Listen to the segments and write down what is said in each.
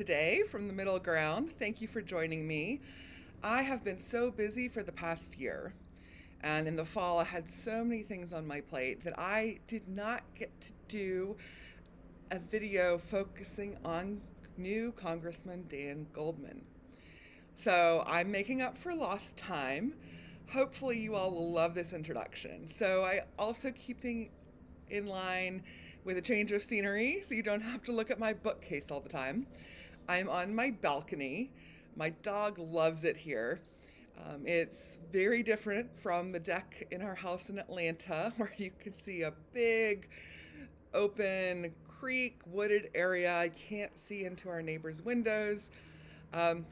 today from the middle ground. Thank you for joining me. I have been so busy for the past year, and in the fall, I had so many things on my plate that I did not get to do a video focusing on new Congressman Dan Goldman. So I'm making up for lost time. Hopefully, you all will love this introduction. So, I also keeping in line with a change of scenery so you don't have to look at my bookcase all the time. I'm on my balcony. My dog loves it here. It's very different from the deck in our house in Atlanta, where you can see a big open creek wooded area. I can't see into our neighbors' windows. Um,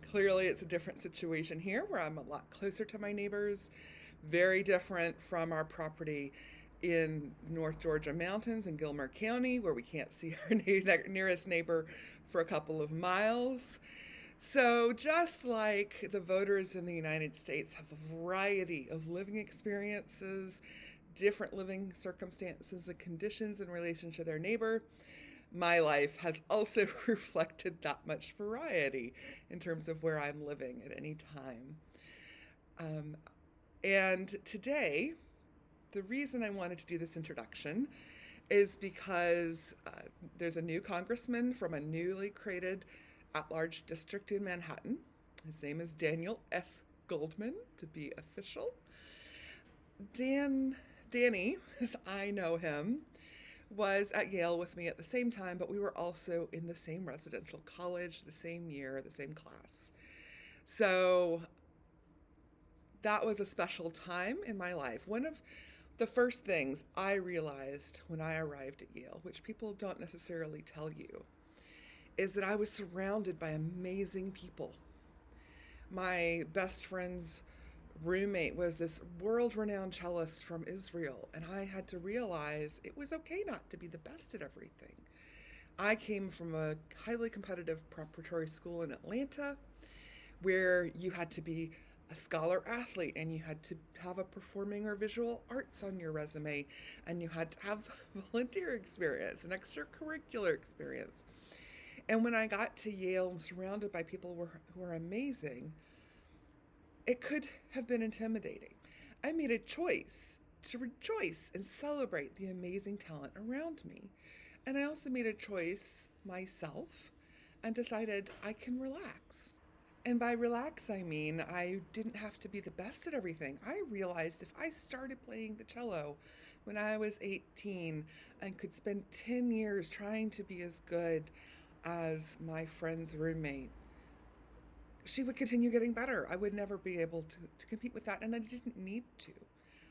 Clearly, it's a different situation here where I'm a lot closer to my neighbors, very different from our property in North Georgia mountains in Gilmer County, where we can't see our nearest neighbor for a couple of miles. So, just like the voters in the United States have a variety of living experiences, different living circumstances and conditions in relation to their neighbor, my life has also reflected that much variety in terms of where I'm living at any time. And today, the reason I wanted to do this introduction is because there's a new congressman from a newly created at-large district in Manhattan. His name is Daniel S. Goldman, to be official. Danny, as I know him, was at Yale with me at the same time, but we were also in the same residential college, the same year, the same class. So that was a special time in my life. One of the first things I realized when I arrived at Yale, which people don't necessarily tell you, is that I was surrounded by amazing people. My best friend's roommate was this world-renowned cellist from Israel, and I had to realize it was okay not to be the best at everything. I came from a highly competitive preparatory school in Atlanta where you had to be a scholar athlete and you had to have a performing or visual arts on your resume, and you had to have volunteer experience and extracurricular experience. And when I got to Yale and surrounded by people who were amazing, it could have been intimidating. I made a choice to rejoice and celebrate the amazing talent around me. And I also made a choice myself and decided I can relax. And by relax, I mean I didn't have to be the best at everything. I realized if I started playing the cello when I was 18 and could spend 10 years trying to be as good as my friend's roommate, she would continue getting better. I would never be able to compete with that, and I didn't need to.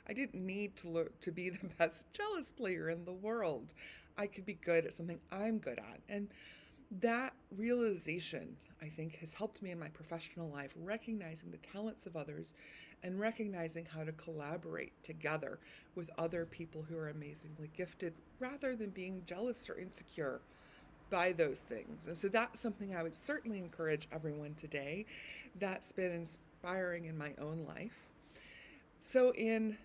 I didn't need to look to be the best cellist player in the world. I could be good at something I'm good at. And that realization, I think, has helped me in my professional life, recognizing the talents of others and recognizing how to collaborate together with other people who are amazingly gifted rather than being jealous or insecure by those things. And so that's something I would certainly encourage everyone today. That's been inspiring in my own life. So in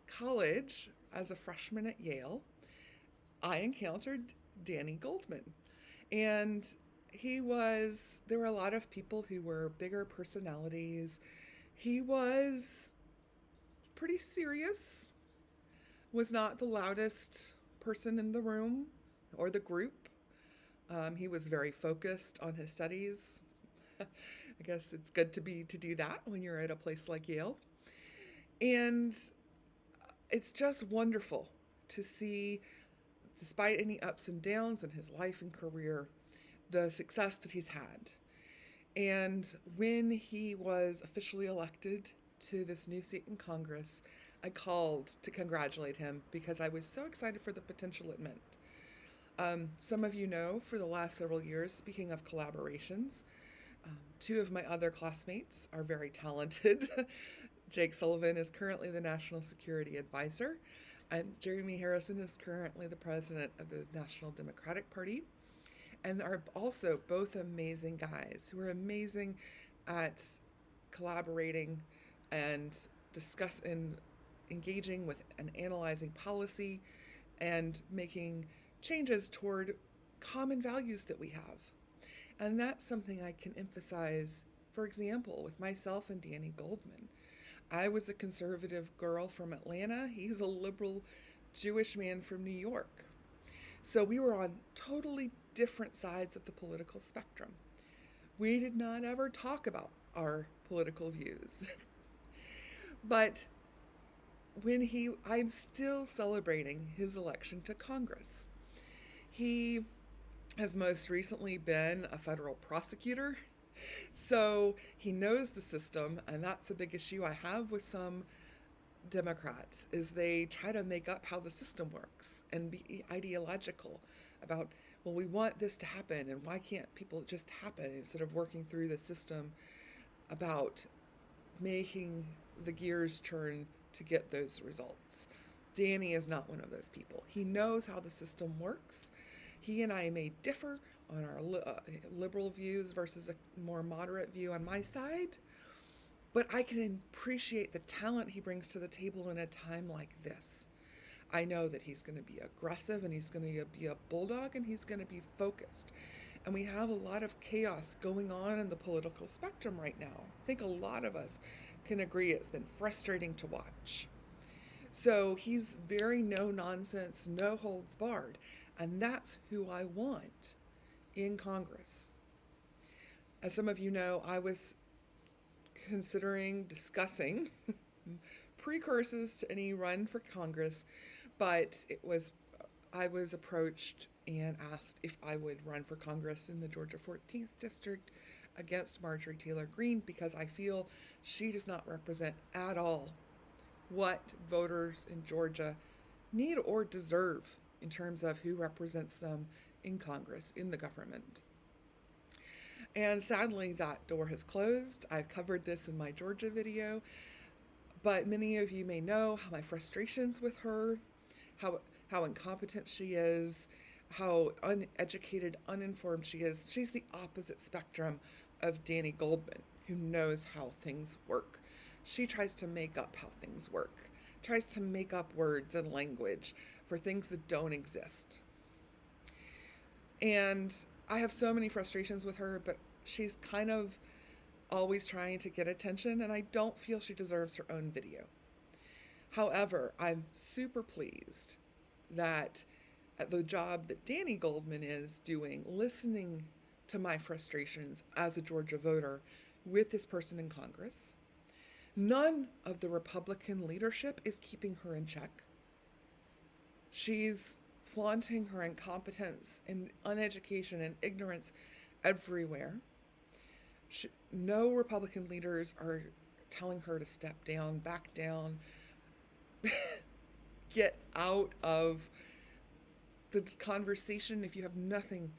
college, as a freshman at Yale, I encountered Danny Goldman. And there were a lot of people who were bigger personalities. He was pretty serious, was not the loudest person in the room or the group. He was very focused on his studies. I guess it's good to do that when you're at a place like Yale. And it's just wonderful to see, despite any ups and downs in his life and career, the success that he's had. And when he was officially elected to this new seat in Congress, I called to congratulate him because I was so excited for the potential it meant. Some of you know, for the last several years, speaking of collaborations, two of my other classmates are very talented. Jake Sullivan is currently the National Security Advisor, and Jeremy Harrison is currently the president of the National Democratic Party. And are also both amazing guys who are amazing at collaborating and engaging with and analyzing policy and making changes toward common values that we have. And that's something I can emphasize, for example, with myself and Danny Goldman. I was a conservative girl from Atlanta. He's a liberal Jewish man from New York. So we were on totally different sides of the political spectrum. We did not ever talk about our political views. But I'm still celebrating his election to Congress. He has most recently been a federal prosecutor. So he knows the system, and that's a big issue I have with some Democrats, is they try to make up how the system works and be ideological about, well, we want this to happen, and why can't people just happen, instead of working through the system about making the gears turn to get those results. Danny is not one of those people. He knows how the system works. He and I may differ on our liberal views versus a more moderate view on my side, but I can appreciate the talent he brings to the table in a time like this. I know that he's going to be aggressive, and he's going to be a bulldog, and he's going to be focused. And we have a lot of chaos going on in the political spectrum right now. I think a lot of us can agree it's been frustrating to watch. So he's very no nonsense, no holds barred. And that's who I want in Congress. As some of you know, I was discussing precursors to any run for Congress, but I was approached and asked if I would run for Congress in the Georgia 14th District against Marjorie Taylor Greene, because I feel she does not represent at all what voters in Georgia need or deserve in terms of who represents them in Congress, in the government. And sadly, that door has closed. I've covered this in my Georgia video, but many of you may know how my frustrations with her, how incompetent she is, how uneducated, uninformed she is. She's the opposite spectrum of Danny Goldman, who knows how things work. She tries to make up how things work, tries to make up words and language for things that don't exist. And I have so many frustrations with her, but she's kind of always trying to get attention, and I don't feel she deserves her own video. However, I'm super pleased that the job that Danny Goldman is doing, listening to my frustrations as a Georgia voter with this person in Congress. None of the Republican leadership is keeping her in check. She's flaunting her incompetence and uneducation and ignorance everywhere. No Republican leaders are telling her to step down, back down, get out of the conversation if you have nothing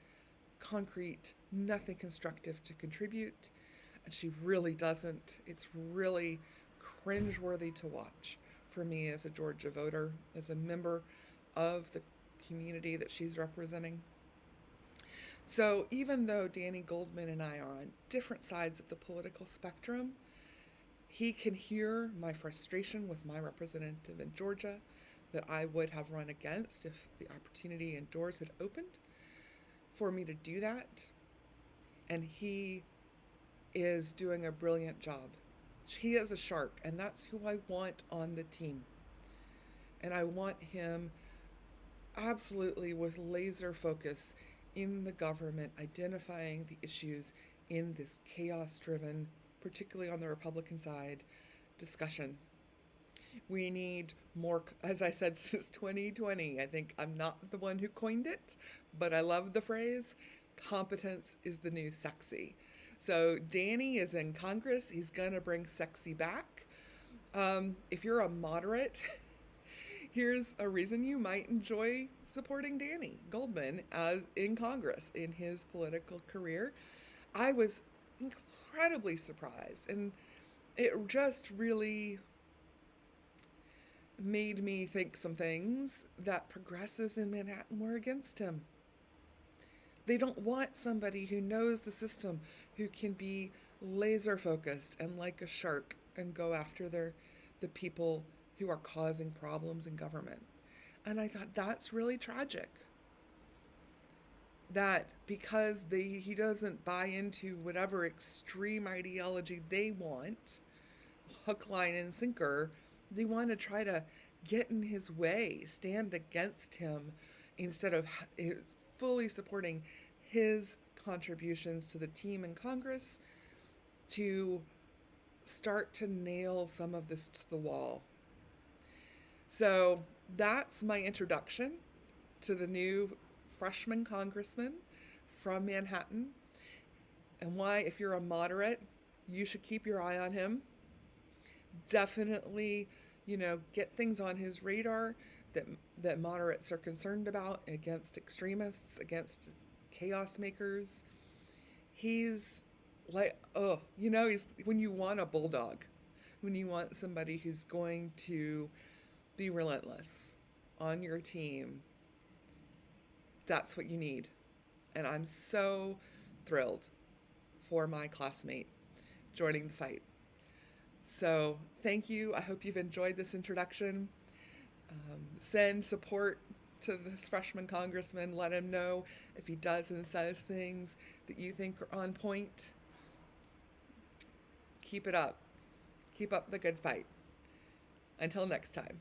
concrete, nothing constructive to contribute. And she really doesn't. It's really cringeworthy to watch for me as a Georgia voter, as a member of the community that she's representing. So even though Danny Goldman and I are on different sides of the political spectrum, he can hear my frustration with my representative in Georgia that I would have run against if the opportunity and doors had opened for me to do that. And he is doing a brilliant job. He is a shark, and that's who I want on the team. And I want him absolutely with laser focus in the government, identifying the issues in this chaos-driven, particularly on the Republican side, discussion. We need more, as I said, since 2020. I think I'm not the one who coined it, but I love the phrase, competence is the new sexy. So Danny is in Congress. He's going to bring sexy back. If you're a moderate, here's a reason you might enjoy supporting Danny Goldman in Congress in his political career. I was incredibly surprised, and it just really made me think some things that progressives in Manhattan were against him. They don't want somebody who knows the system, who can be laser focused and like a shark and go after the people who are causing problems in government. And I thought that's really tragic. that because he doesn't buy into whatever extreme ideology they want, hook, line, and sinker, they want to try to get in his way, stand against him, instead of fully supporting his contributions to the team in Congress to start to nail some of this to the wall. So that's my introduction to the new freshman congressman from Manhattan, and why, if you're a moderate, you should keep your eye on him. Definitely, get things on his radar that moderates are concerned about, against extremists, against chaos makers. He's like, he's when you want a bulldog, when you want somebody who's going to be relentless on your team, that's what you need. And I'm so thrilled for my classmate joining the fight. So thank you. I hope you've enjoyed this introduction. Send support to this freshman congressman. Let him know if he does and says things that you think are on point. Keep it up. Keep up the good fight. Until next time.